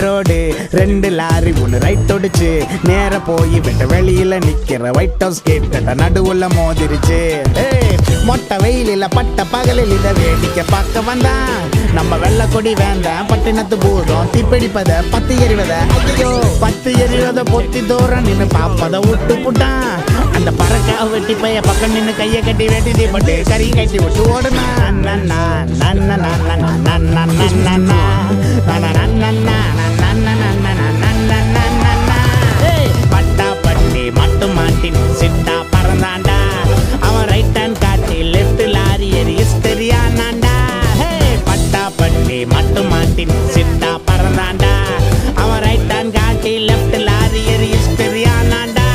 Road 2 lorry ஒன்று right ஒடிச்சு நேர போய் விட்டு வெளியில நிக்கிற ஒயிட் ஹவுஸ் கேட்ட நடுவுல மோதிருச்சு. மொட்டை வெயிலில் பட்ட பகலில் இதை வேடிக்கை பார்க்க வந்தான் நம்ம வெள்ளை கொடி வேண்டாம் பட்டினத்து பூதம் தீப்பிடிப்பத 10 எறிவத ஐயோ 10 எறிவத பொத்தி தூரம் நின்று பாப்பத விட்டு புட்டான். அந்த பறக்கா வெட்டி பைய பக்கம் நின்று கையை கட்டி வெட்டி தீப்பட்டு கறி கட்டி விட்டு ஓடுனா. பட்டா பட்டி மட்டு மாட்டின் சிட்டா பறந்தாண்டா அவன் ரைட் ஹேண்ட் காட்டி லெஃப்ட் லாரி எரி தெரியானாண்டா. பட்டா பட்டி மட்டு மாட்டின் சிட்டா பறந்தாண்டா அவன் ரைட் ஹேண்ட் காட்டி லெஃப்ட் லாரி எரி தெரியானாண்டா.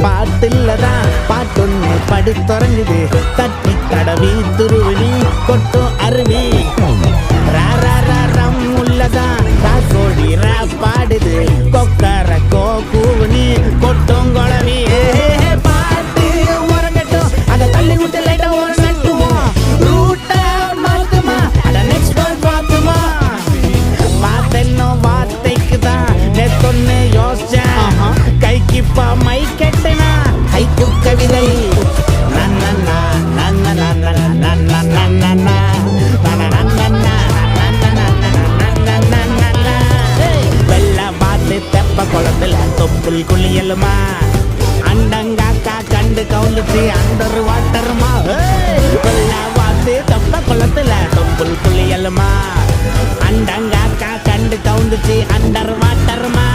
பாட்டுலதான் பாட்டொன்னு படுத்துறங்குது தட்டி தடவி துருவி கொட்டும் அருவி ராரம் உள்ளதான் காக்கோடி பாடுது கொக்கர கூவனி கொட்டும் குழவி. பாட்டு உறங்கட்டும் அதை தள்ளி விட்டு லைட்டா ஒரு நட்டுமா ரூட்ட மாத்துமா அட நெக்ஸ்ட் ஒன் பார்த்துமா பார்த்தென்னோ வார்த்தைக்கு தான் நெத்தொன்னு யோசிச்சேன் கைக்குப்பா மை கெட்டனா கைக்கு கவிதை வெள்ள பார்த்து தெப்ப குளத்துல தொப்புள் குளியலுமா அண்டங்காக்கா கண்டு கவுந்துச்சு அண்டர் வாட்டருமா. வெள்ள பார்த்து தெப்ப குளத்துல தொப்புள் குளியலுமா அண்டங்காக்கா கண்டு கவுந்துச்சு அண்டர் வாட்டருமா.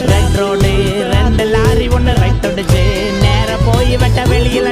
ரெட் ரோடு 2 லாரி ஒன்று ரைட் ஒடிச்சு நேர போய் வெட்ட வெளியில